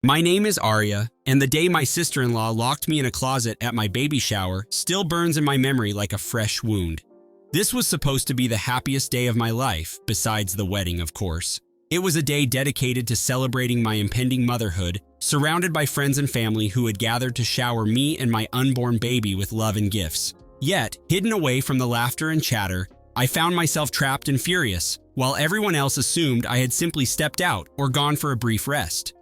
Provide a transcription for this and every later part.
My name is Arya, and the day my sister-in-law locked me in a closet at my baby shower still burns in my memory like a fresh wound. This was supposed to be the happiest day of my life, besides the wedding, of course. It was a day dedicated to celebrating my impending motherhood, surrounded by friends and family who had gathered to shower me and my unborn baby with love and gifts. Yet, hidden away from the laughter and chatter, I found myself trapped and furious, while everyone else assumed I had simply stepped out or gone for a brief rest.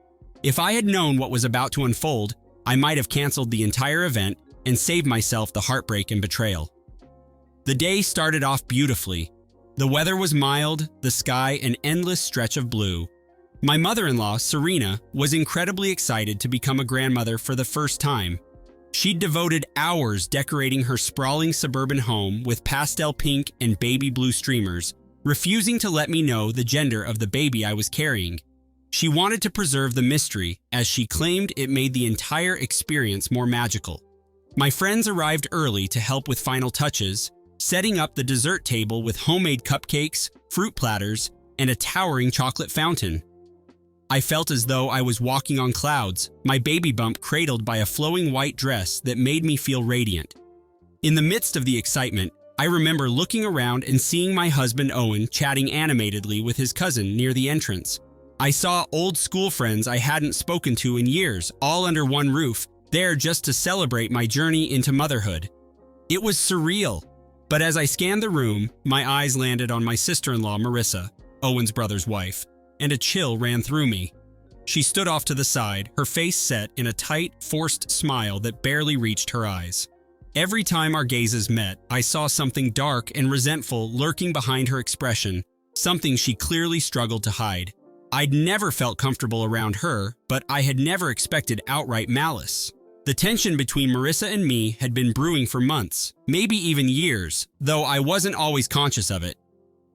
If I had known what was about to unfold, I might have canceled the entire event and saved myself the heartbreak and betrayal. The day started off beautifully. The weather was mild, the sky an endless stretch of blue. My mother-in-law, Serena, was incredibly excited to become a grandmother for the first time. She'd devoted hours decorating her sprawling suburban home with pastel pink and baby blue streamers, refusing to let me know the gender of the baby I was carrying. She wanted to preserve the mystery, as she claimed it made the entire experience more magical. My friends arrived early to help with final touches, setting up the dessert table with homemade cupcakes, fruit platters, and a towering chocolate fountain. I felt as though I was walking on clouds, my baby bump cradled by a flowing white dress that made me feel radiant. In the midst of the excitement, I remember looking around and seeing my husband Owen chatting animatedly with his cousin near the entrance. I saw old school friends I hadn't spoken to in years, all under one roof, there just to celebrate my journey into motherhood. It was surreal. But as I scanned the room, my eyes landed on my sister-in-law, Marissa, Owen's brother's wife, and a chill ran through me. She stood off to the side, her face set in a tight, forced smile that barely reached her eyes. Every time our gazes met, I saw something dark and resentful lurking behind her expression, something she clearly struggled to hide. I'd never felt comfortable around her, but I had never expected outright malice. The tension between Marissa and me had been brewing for months, maybe even years, though I wasn't always conscious of it.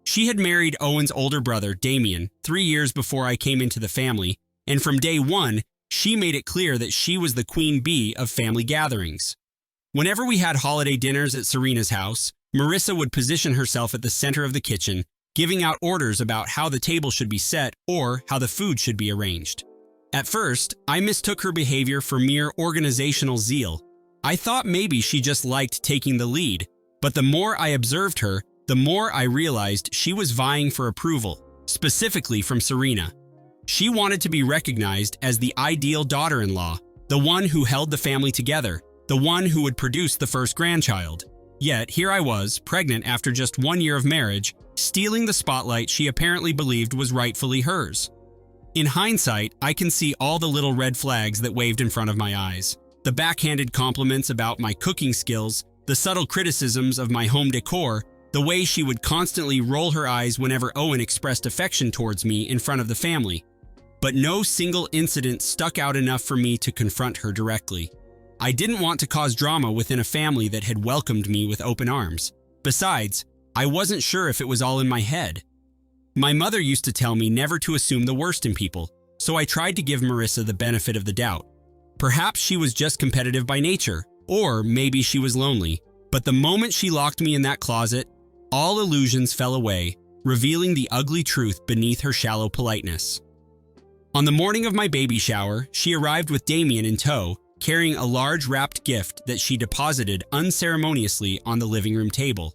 She had married Owen's older brother, Damien, 3 years before I came into the family, and from day one, she made it clear that she was the queen bee of family gatherings. Whenever we had holiday dinners at Serena's house, Marissa would position herself at the center of the kitchen, giving out orders about how the table should be set or how the food should be arranged. At first, I mistook her behavior for mere organizational zeal. I thought maybe she just liked taking the lead, but the more I observed her, the more I realized she was vying for approval, specifically from Serena. She wanted to be recognized as the ideal daughter-in-law, the one who held the family together, the one who would produce the first grandchild. Yet here I was, pregnant after just 1 year of marriage, stealing the spotlight she apparently believed was rightfully hers. In hindsight, I can see all the little red flags that waved in front of my eyes. The backhanded compliments about my cooking skills, the subtle criticisms of my home decor, the way she would constantly roll her eyes whenever Owen expressed affection towards me in front of the family. But no single incident stuck out enough for me to confront her directly. I didn't want to cause drama within a family that had welcomed me with open arms. Besides, I wasn't sure if it was all in my head. My mother used to tell me never to assume the worst in people, so I tried to give Marissa the benefit of the doubt. Perhaps she was just competitive by nature, or maybe she was lonely. But the moment she locked me in that closet, all illusions fell away, revealing the ugly truth beneath her shallow politeness. On the morning of my baby shower, she arrived with Damien in tow, carrying a large wrapped gift that she deposited unceremoniously on the living room table.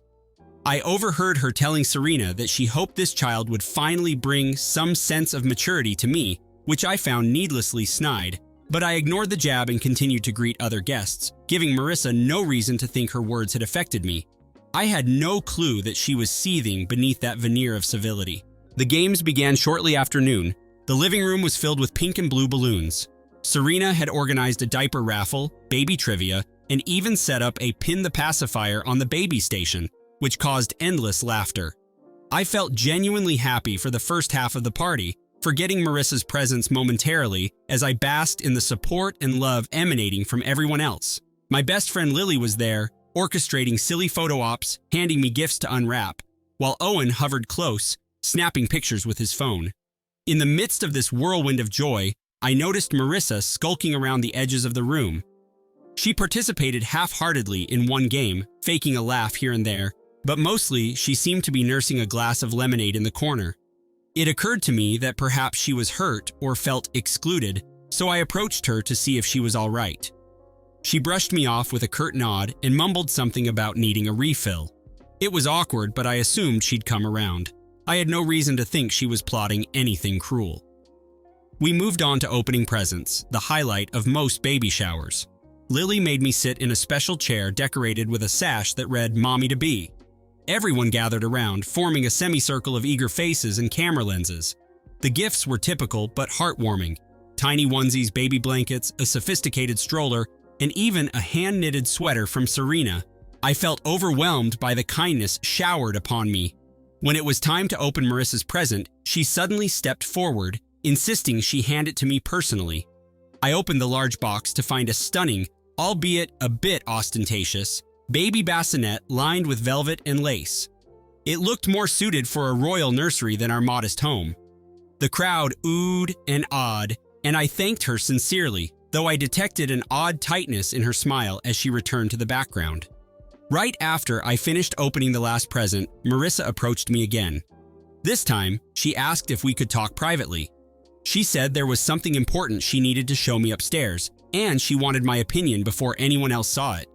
I overheard her telling Serena that she hoped this child would finally bring some sense of maturity to me, which I found needlessly snide, but I ignored the jab and continued to greet other guests, giving Marissa no reason to think her words had affected me. I had no clue that she was seething beneath that veneer of civility. The games began shortly after noon. The living room was filled with pink and blue balloons. Serena had organized a diaper raffle, baby trivia, and even set up a pin the pacifier on the baby station, which caused endless laughter. I felt genuinely happy for the first half of the party, forgetting Marissa's presence momentarily as I basked in the support and love emanating from everyone else. My best friend Lily was there, orchestrating silly photo ops, handing me gifts to unwrap, while Owen hovered close, snapping pictures with his phone. In the midst of this whirlwind of joy, I noticed Marissa skulking around the edges of the room. She participated half-heartedly in one game, faking a laugh here and there, but mostly she seemed to be nursing a glass of lemonade in the corner. It occurred to me that perhaps she was hurt or felt excluded, so I approached her to see if she was all right. She brushed me off with a curt nod and mumbled something about needing a refill. It was awkward, but I assumed she'd come around. I had no reason to think she was plotting anything cruel. We moved on to opening presents, the highlight of most baby showers. Lily made me sit in a special chair decorated with a sash that read "Mommy to Be." Everyone gathered around, forming a semicircle of eager faces and camera lenses. The gifts were typical but heartwarming. Tiny onesies, baby blankets, a sophisticated stroller, and even a hand-knitted sweater from Serena. I felt overwhelmed by the kindness showered upon me. When it was time to open Marissa's present, she suddenly stepped forward, insisting she hand it to me personally. I opened the large box to find a stunning, albeit a bit ostentatious, baby bassinet lined with velvet and lace. It looked more suited for a royal nursery than our modest home. The crowd oohed and awed, and I thanked her sincerely, though I detected an odd tightness in her smile as she returned to the background. Right after I finished opening the last present, Marissa approached me again. This time, she asked if we could talk privately. She said there was something important she needed to show me upstairs, and she wanted my opinion before anyone else saw it.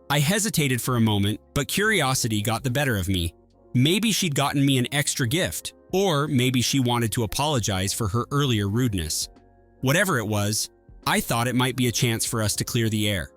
I hesitated for a moment, but curiosity got the better of me. Maybe she'd gotten me an extra gift, or maybe she wanted to apologize for her earlier rudeness. Whatever it was, I thought it might be a chance for us to clear the air.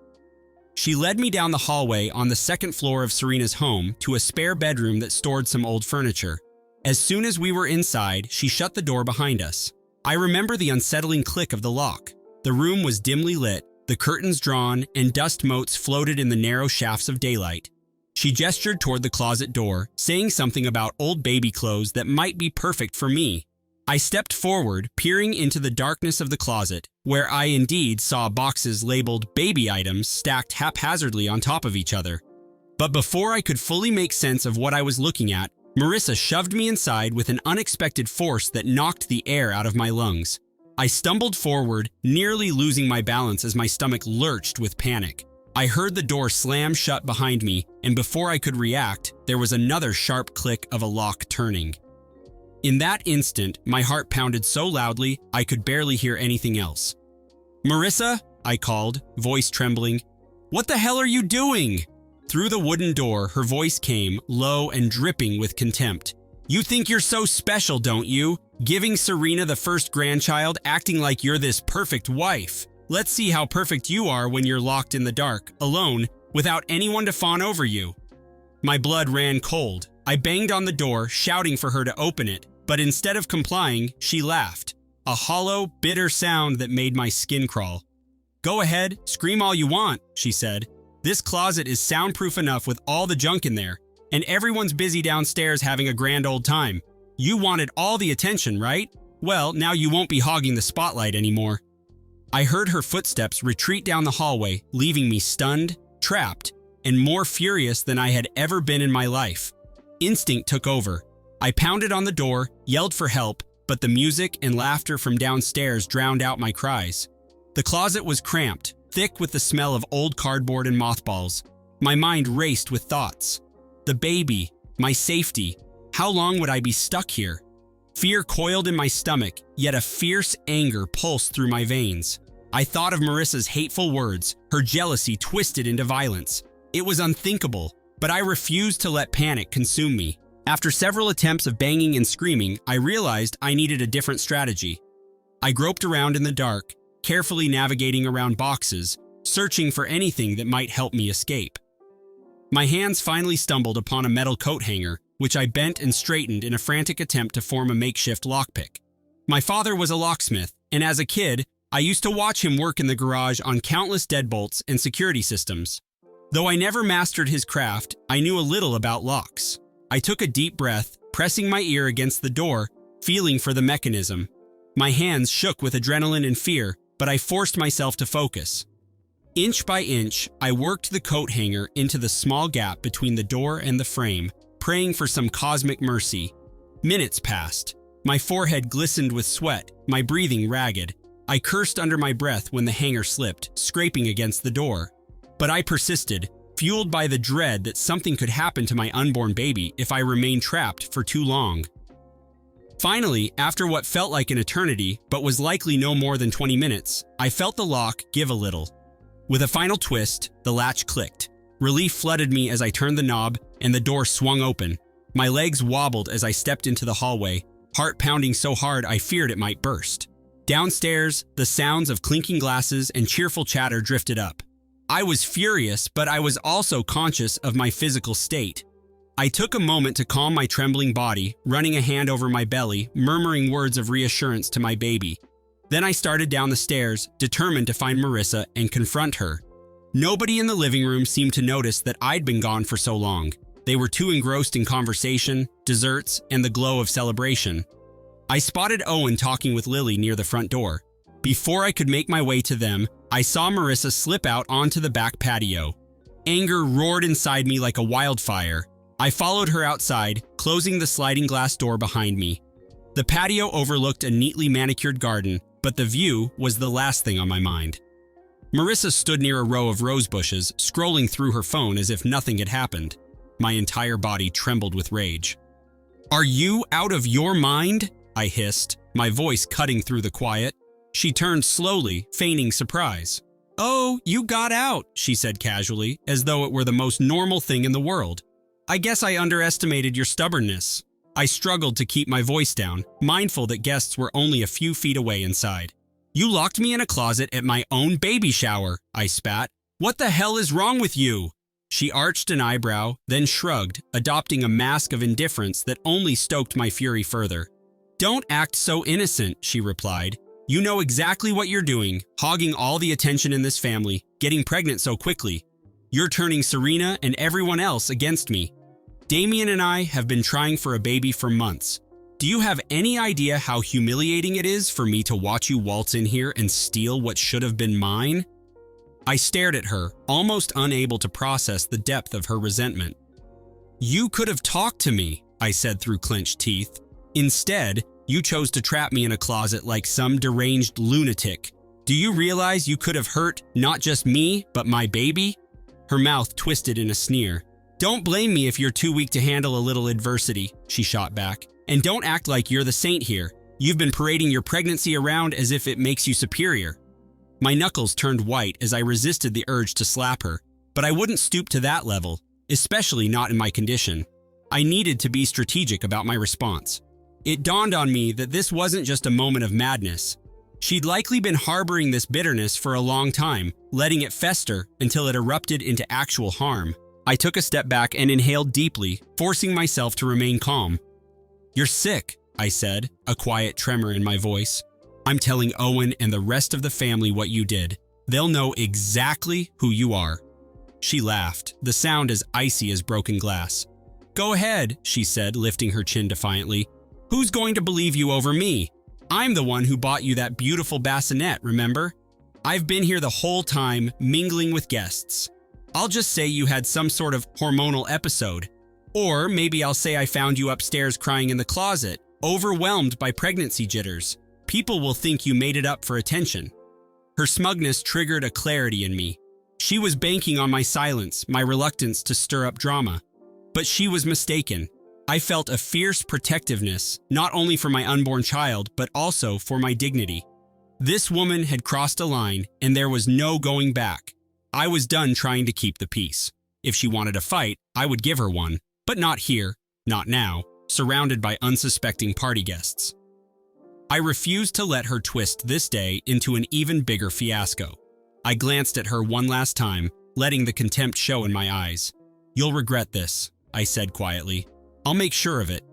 She led me down the hallway on the second floor of Serena's home to a spare bedroom that stored some old furniture. As soon as we were inside, she shut the door behind us. I remember the unsettling click of the lock. The room was dimly lit, the curtains drawn, and dust motes floated in the narrow shafts of daylight. She gestured toward the closet door, saying something about old baby clothes that might be perfect for me. I stepped forward, peering into the darkness of the closet, where I indeed saw boxes labeled baby items stacked haphazardly on top of each other. But before I could fully make sense of what I was looking at, Marissa shoved me inside with an unexpected force that knocked the air out of my lungs. I stumbled forward, nearly losing my balance as my stomach lurched with panic. I heard the door slam shut behind me, and before I could react, there was another sharp click of a lock turning. In that instant, my heart pounded so loudly, I could barely hear anything else. "Marissa?" I called, voice trembling. "What the hell are you doing?" Through the wooden door, her voice came, low and dripping with contempt. "You think you're so special, don't you? Giving Serena the first grandchild, acting like you're this perfect wife. Let's see how perfect you are when you're locked in the dark, alone, without anyone to fawn over you." My blood ran cold. I banged on the door, shouting for her to open it, but instead of complying, she laughed. A hollow, bitter sound that made my skin crawl. "Go ahead, scream all you want," she said. "This closet is soundproof enough with all the junk in there, and everyone's busy downstairs having a grand old time. You wanted all the attention, right? Well, now you won't be hogging the spotlight anymore." I heard her footsteps retreat down the hallway, leaving me stunned, trapped, and more furious than I had ever been in my life. Instinct took over. I pounded on the door, yelled for help, but the music and laughter from downstairs drowned out my cries. The closet was cramped, thick with the smell of old cardboard and mothballs. My mind raced with thoughts. The baby, my safety. How long would I be stuck here? Fear coiled in my stomach, yet a fierce anger pulsed through my veins. I thought of Marissa's hateful words, her jealousy twisted into violence. It was unthinkable, but I refused to let panic consume me. After several attempts of banging and screaming, I realized I needed a different strategy. I groped around in the dark, carefully navigating around boxes, searching for anything that might help me escape. My hands finally stumbled upon a metal coat hanger, which I bent and straightened in a frantic attempt to form a makeshift lockpick. My father was a locksmith, and as a kid, I used to watch him work in the garage on countless deadbolts and security systems. Though I never mastered his craft, I knew a little about locks. I took a deep breath, pressing my ear against the door, feeling for the mechanism. My hands shook with adrenaline and fear, but I forced myself to focus. Inch by inch, I worked the coat hanger into the small gap between the door and the frame, praying for some cosmic mercy. Minutes passed. My forehead glistened with sweat, my breathing ragged. I cursed under my breath when the hanger slipped, scraping against the door. But I persisted, fueled by the dread that something could happen to my unborn baby if I remained trapped for too long. Finally, after what felt like an eternity, but was likely no more than 20 minutes, I felt the lock give a little. With a final twist, the latch clicked. Relief flooded me as I turned the knob, and the door swung open. My legs wobbled as I stepped into the hallway, heart pounding so hard I feared it might burst. Downstairs, the sounds of clinking glasses and cheerful chatter drifted up. I was furious, but I was also conscious of my physical state. I took a moment to calm my trembling body, running a hand over my belly, murmuring words of reassurance to my baby. Then I started down the stairs, determined to find Marissa and confront her. Nobody in the living room seemed to notice that I'd been gone for so long. They were too engrossed in conversation, desserts, and the glow of celebration. I spotted Owen talking with Lily near the front door. Before I could make my way to them, I saw Marissa slip out onto the back patio. Anger roared inside me like a wildfire. I followed her outside, closing the sliding glass door behind me. The patio overlooked a neatly manicured garden, but the view was the last thing on my mind. Marissa stood near a row of rose bushes, scrolling through her phone as if nothing had happened. My entire body trembled with rage. "Are you out of your mind?" I hissed, my voice cutting through the quiet. She turned slowly, feigning surprise. "Oh, you got out," she said casually, as though it were the most normal thing in the world. "I guess I underestimated your stubbornness." I struggled to keep my voice down, mindful that guests were only a few feet away inside. "You locked me in a closet at my own baby shower," I spat. "What the hell is wrong with you?" She arched an eyebrow, then shrugged, adopting a mask of indifference that only stoked my fury further. "Don't act so innocent," she replied. "You know exactly what you're doing, hogging all the attention in this family, getting pregnant so quickly. You're turning Serena and everyone else against me. Damien and I have been trying for a baby for months. Do you have any idea how humiliating it is for me to watch you waltz in here and steal what should have been mine?" I stared at her, almost unable to process the depth of her resentment. "You could have talked to me," I said through clenched teeth. "Instead, you chose to trap me in a closet like some deranged lunatic. Do you realize you could have hurt not just me, but my baby?" Her mouth twisted in a sneer. "Don't blame me if you're too weak to handle a little adversity," she shot back. "And don't act like you're the saint here. You've been parading your pregnancy around as if it makes you superior." My knuckles turned white as I resisted the urge to slap her, but I wouldn't stoop to that level, especially not in my condition. I needed to be strategic about my response. It dawned on me that this wasn't just a moment of madness. She'd likely been harboring this bitterness for a long time, letting it fester until it erupted into actual harm. I took a step back and inhaled deeply, forcing myself to remain calm. "You're sick," I said, a quiet tremor in my voice. "I'm telling Owen and the rest of the family what you did. They'll know exactly who you are." She laughed, the sound as icy as broken glass. "Go ahead," she said, lifting her chin defiantly. "Who's going to believe you over me? I'm the one who bought you that beautiful bassinet, remember? I've been here the whole time, mingling with guests. I'll just say you had some sort of hormonal episode. Or maybe I'll say I found you upstairs crying in the closet, overwhelmed by pregnancy jitters. People will think you made it up for attention." Her smugness triggered a clarity in me. She was banking on my silence, my reluctance to stir up drama. But she was mistaken. I felt a fierce protectiveness, not only for my unborn child, but also for my dignity. This woman had crossed a line, and there was no going back. I was done trying to keep the peace. If she wanted a fight, I would give her one, but not here, not now, surrounded by unsuspecting party guests. I refused to let her twist this day into an even bigger fiasco. I glanced at her one last time, letting the contempt show in my eyes. "You'll regret this," I said quietly. "I'll make sure of it."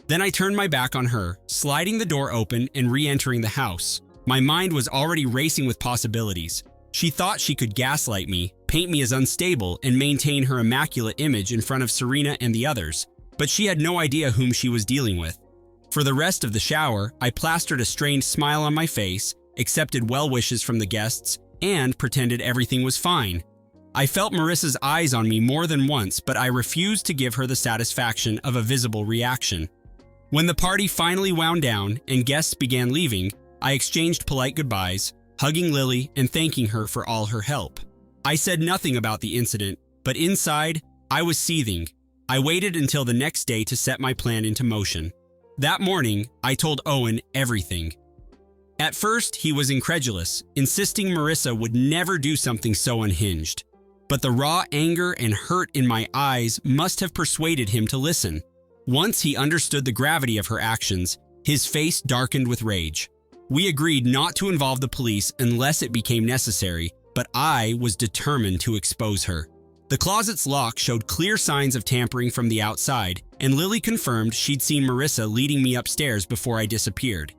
Then I turned my back on her, sliding the door open and re-entering the house. My mind was already racing with possibilities. She thought she could gaslight me, paint me as unstable, and maintain her immaculate image in front of Serena and the others, but she had no idea whom she was dealing with. For the rest of the shower, I plastered a strained smile on my face, accepted well wishes from the guests, and pretended everything was fine. I felt Marissa's eyes on me more than once, but I refused to give her the satisfaction of a visible reaction. When the party finally wound down and guests began leaving, I exchanged polite goodbyes, hugging Lily and thanking her for all her help. I said nothing about the incident, but inside, I was seething. I waited until the next day to set my plan into motion. That morning, I told Owen everything. At first, he was incredulous, insisting Marissa would never do something so unhinged. But the raw anger and hurt in my eyes must have persuaded him to listen. Once he understood the gravity of her actions, his face darkened with rage. We agreed not to involve the police unless it became necessary, but I was determined to expose her. The closet's lock showed clear signs of tampering from the outside, and Lily confirmed she'd seen Marissa leading me upstairs before I disappeared.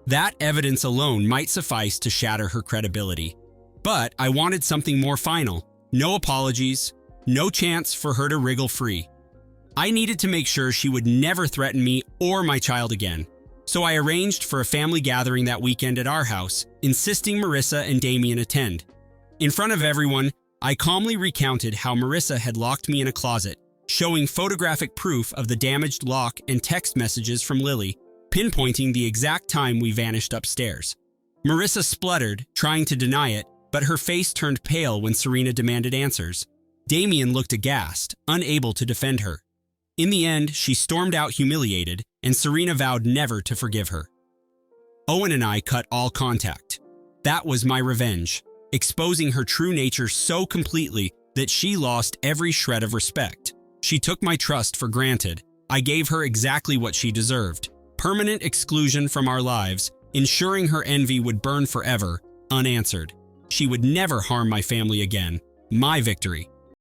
That evidence alone might suffice to shatter her credibility. But I wanted something more final. No apologies, no chance for her to wriggle free. I needed to make sure she would never threaten me or my child again. So I arranged for a family gathering that weekend at our house, insisting Marissa and Damien attend. In front of everyone, I calmly recounted how Marissa had locked me in a closet, showing photographic proof of the damaged lock and text messages from Lily, pinpointing the exact time we vanished upstairs. Marissa spluttered, trying to deny it, but her face turned pale when Serena demanded answers. Damien looked aghast, unable to defend her. In the end, she stormed out humiliated, and Serena vowed never to forgive her. Owen and I cut all contact. That was my revenge, exposing her true nature so completely that she lost every shred of respect. She took my trust for granted. I gave her exactly what she deserved: permanent exclusion from our lives, ensuring her envy would burn forever, unanswered. She would never harm my family again. My victory.